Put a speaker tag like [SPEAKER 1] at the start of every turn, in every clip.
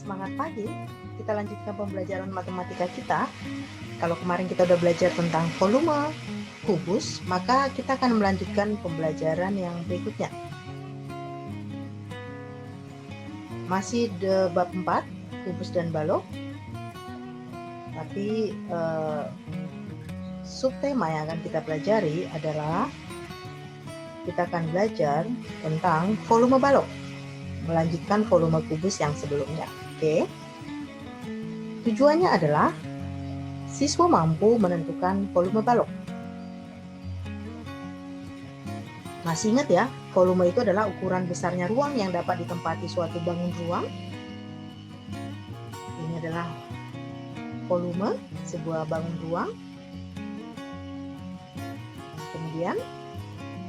[SPEAKER 1] Semangat pagi, kita lanjutkan pembelajaran matematika kita. Kalau kemarin kita udah belajar tentang volume kubus, maka kita akan melanjutkan pembelajaran yang berikutnya. Masih di bab 4, kubus dan balok. Tapi subtema yang akan kita pelajari adalah kita akan belajar tentang volume balok, melanjutkan volume kubus yang sebelumnya. Oke. Tujuannya adalah siswa mampu menentukan volume balok. Masih ingat ya, volume itu adalah ukuran besarnya ruang yang dapat ditempati suatu bangun ruang. Ini adalah volume sebuah bangun ruang. Kemudian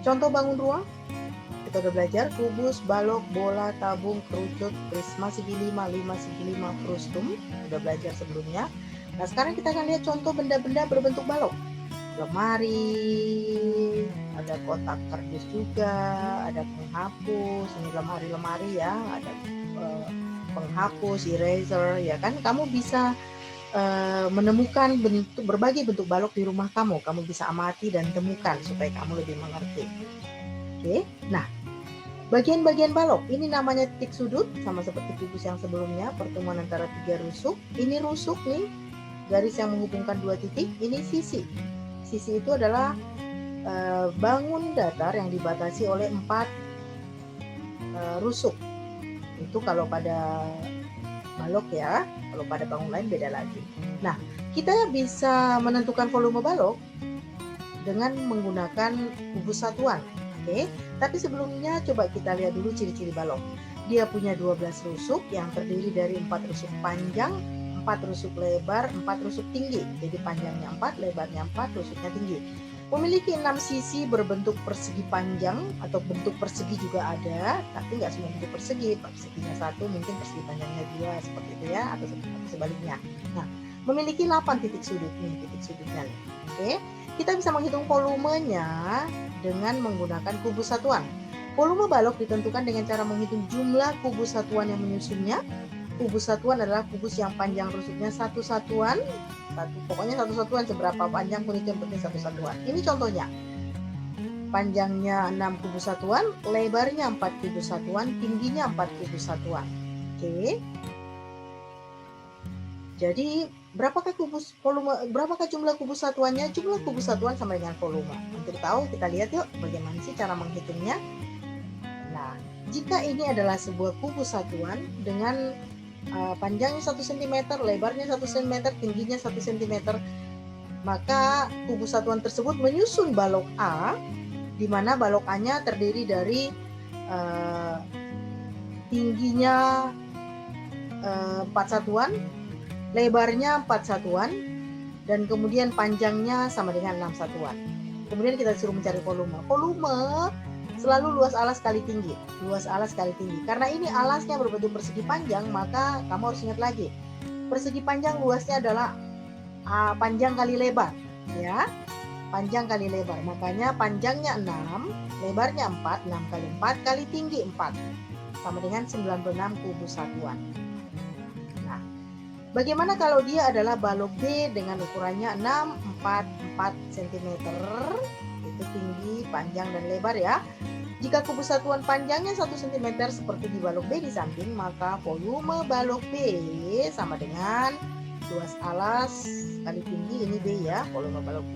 [SPEAKER 1] contoh bangun ruang, kita udah belajar kubus, balok, bola, tabung, kerucut, prisma segi 5, 5 segi 5, frustum. Udah belajar sebelumnya. Nah, sekarang kita akan lihat contoh benda-benda berbentuk balok. Lemari, ada kotak kardus juga, ada penghapus, ini lemari-lemari ya, ada penghapus, eraser, ya kan. Kamu bisa menemukan berbagai bentuk balok di rumah kamu. Kamu bisa amati dan temukan supaya kamu lebih mengerti. Oke, nah bagian-bagian balok ini namanya titik sudut, sama seperti kubus yang sebelumnya, pertemuan antara tiga rusuk. Ini rusuk nih, garis yang menghubungkan dua titik. Ini sisi. Sisi itu adalah bangun datar yang dibatasi oleh 4 rusuk. Itu kalau pada balok ya, kalau pada bangun lain beda lagi. Nah, kita bisa menentukan volume balok dengan menggunakan kubus satuan. Oke, tapi sebelumnya coba kita lihat dulu ciri-ciri balok. Dia punya 12 rusuk yang terdiri dari 4 rusuk panjang, 4 rusuk lebar, 4 rusuk tinggi. Jadi panjangnya 4, lebarnya 4, rusuknya tinggi. Memiliki 6 sisi berbentuk persegi panjang, atau bentuk persegi juga ada, tapi nggak semua bentuk persegi. Perseginya 1, mungkin persegi panjangnya 2, seperti itu ya, atau sebaliknya. Nah, memiliki 8 titik sudut nih, titik sudutnya nih. Oke, kita bisa menghitung volumenya dengan menggunakan kubus satuan. Volume balok ditentukan dengan cara menghitung jumlah kubus satuan yang menyusunnya. Kubus satuan adalah kubus yang panjang rusuknya satu satuan. Pokoknya satu satuan, seberapa panjang pun itu yang penting satu satuan. Ini contohnya. Panjangnya 6 kubus satuan, lebarnya 4 kubus satuan, tingginya 4 kubus satuan. Oke. Jadi, berapakah jumlah kubus satuannya? Jumlah kubus satuan sama dengan volume. Untuk tahu, kita lihat yuk bagaimana sih cara menghitungnya. Nah, jika ini adalah sebuah kubus satuan dengan panjangnya 1 cm, lebarnya 1 cm, tingginya 1 cm, maka kubus satuan tersebut menyusun balok A, di mana balok A-nya terdiri dari tingginya 4 satuan, lebarnya 4 satuan, dan kemudian panjangnya sama dengan 6 satuan. Kemudian kita disuruh mencari volume. Volume selalu luas alas kali tinggi. Luas alas kali tinggi. Karena ini alasnya berbentuk persegi panjang, maka kamu harus ingat lagi. Persegi panjang luasnya adalah panjang kali lebar, ya. Panjang kali lebar. Makanya panjangnya 6, lebarnya 4, 6 kali 4 kali tinggi 4. Sama dengan 96 kubus satuan. Nah, bagaimana kalau dia adalah balok B dengan ukurannya 6, 4, 4 cm. Itu tinggi, panjang, dan lebar ya. Jika kubus satuan panjangnya 1 cm seperti di balok B di samping, maka volume balok B sama dengan luas alas kali tinggi, ini B ya, volume balok B.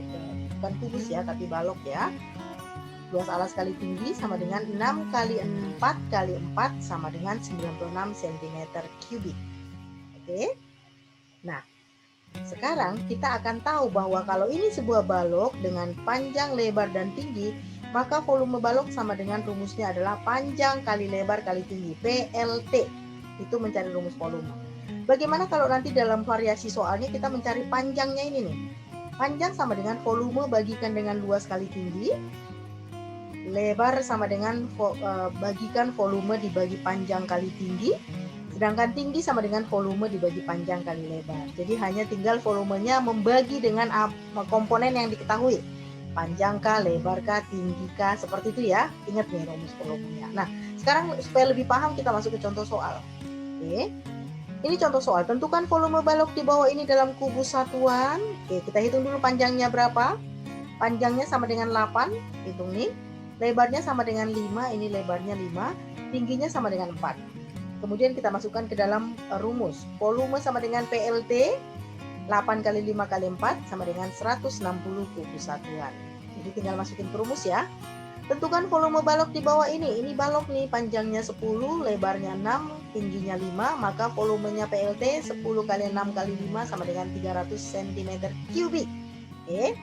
[SPEAKER 1] Bukan kubus ya, tapi balok ya. Luas alas kali tinggi sama dengan 6 kali 4 kali 4 sama dengan 96 cm3. Oke. Nah, sekarang kita akan tahu bahwa kalau ini sebuah balok dengan panjang, lebar, dan tinggi, maka volume balok sama dengan rumusnya adalah panjang kali lebar kali tinggi, PLT. Itu mencari rumus volume. Bagaimana kalau nanti dalam variasi soalnya kita mencari panjangnya ini nih? Panjang sama dengan volume bagikan dengan luas kali tinggi. Lebar sama dengan bagikan volume dibagi panjang kali tinggi. Sedangkan tinggi sama dengan volume dibagi panjang kali lebar. Jadi hanya tinggal volumenya membagi dengan komponen yang diketahui. Panjang kah, lebar kah, tinggi kah, seperti itu ya. Ingat nih rumus volumenya. Nah, sekarang supaya lebih paham kita masuk ke contoh soal. Oke. Ini contoh soal, tentukan volume balok di bawah ini dalam kubus satuan. Oke, kita hitung dulu panjangnya berapa. Panjangnya sama dengan 8, hitung nih. Lebarnya sama dengan 5, ini lebarnya 5. Tingginya sama dengan 4. Kemudian kita masukkan ke dalam rumus. Volume sama dengan PLT, 8 kali 5 kali 4 sama dengan 160 kubus satuan. Jadi tinggal masukin ke rumus ya. Tentukan volume balok di bawah ini. Ini balok nih, panjangnya 10, lebarnya 6, tingginya 5, maka volumenya PLT 10 kali 6 kali 5 sama dengan 300 cm3. Oke.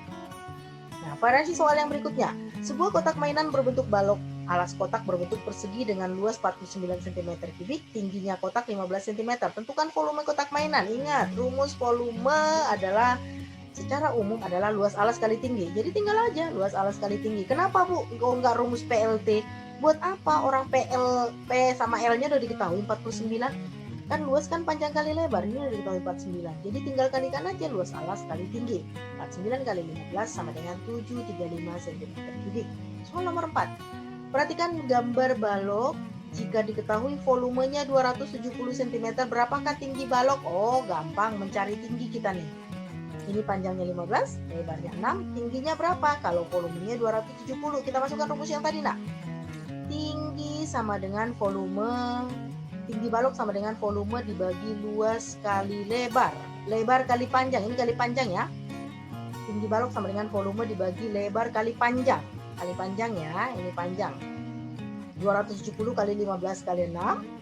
[SPEAKER 1] Nah, variasi soal yang berikutnya. Sebuah kotak mainan berbentuk balok. Alas kotak berbentuk persegi dengan luas 49 cm3, tingginya kotak 15 cm. Tentukan volume kotak mainan. Ingat, rumus volume adalah secara umum adalah luas alas kali tinggi. Jadi tinggal aja luas alas kali tinggi. Kenapa Bu? Kalau nggak rumus PLT? Buat apa? Orang P sama L-nya udah diketahui 49. Kan luas kan panjang kali lebar. Ini udah diketahui 49. Jadi tinggal kalikan aja luas alas kali tinggi. 49 kali 15 sama dengan 735 cm3. Soal nomor 4. Perhatikan gambar balok. Jika diketahui volumenya 270 cm, berapakah tinggi balok? Oh, gampang mencari tinggi kita nih. Ini panjangnya 15, lebarnya 6, tingginya berapa? Kalau volumenya 270, kita masukkan rumus yang tadi nak. Tinggi sama dengan volume, tinggi balok sama dengan volume dibagi luas kali lebar. Lebar kali panjang, ini kali panjang ya. Tinggi balok sama dengan volume dibagi lebar kali panjang. Kali panjang ya, ini panjang. 270 kali 15 kali 6.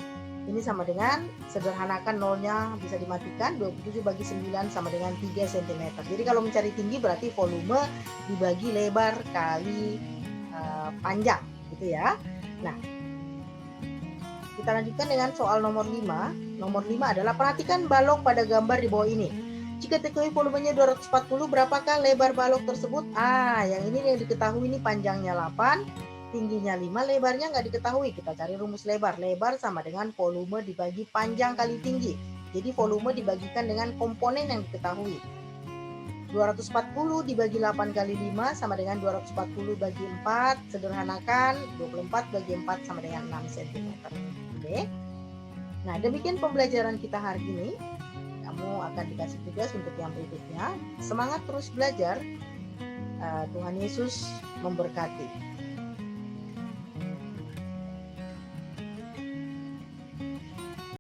[SPEAKER 1] Ini sama dengan, sederhanakan nolnya bisa dimatikan, 27 bagi 9 sama dengan 3 cm. Jadi kalau mencari tinggi berarti volume dibagi lebar kali panjang, gitu ya. Nah, kita lanjutkan dengan soal nomor 5. Nomor 5 adalah perhatikan balok pada gambar di bawah ini. Jika diketahui volumenya 240, berapakah lebar balok tersebut? Yang ini yang diketahui ini panjangnya 8. Tingginya 5, lebarnya nggak diketahui. Kita cari rumus lebar. Lebar sama dengan volume dibagi panjang kali tinggi. Jadi volume dibagikan dengan komponen yang diketahui. 240 dibagi 8 kali 5 sama dengan 240 bagi 4. Sederhanakan, 24 bagi 4 sama dengan 6 cm. Oke. Nah, demikian pembelajaran kita hari ini. Kamu akan dikasih tugas untuk yang berikutnya. Semangat terus belajar. Tuhan Yesus memberkati.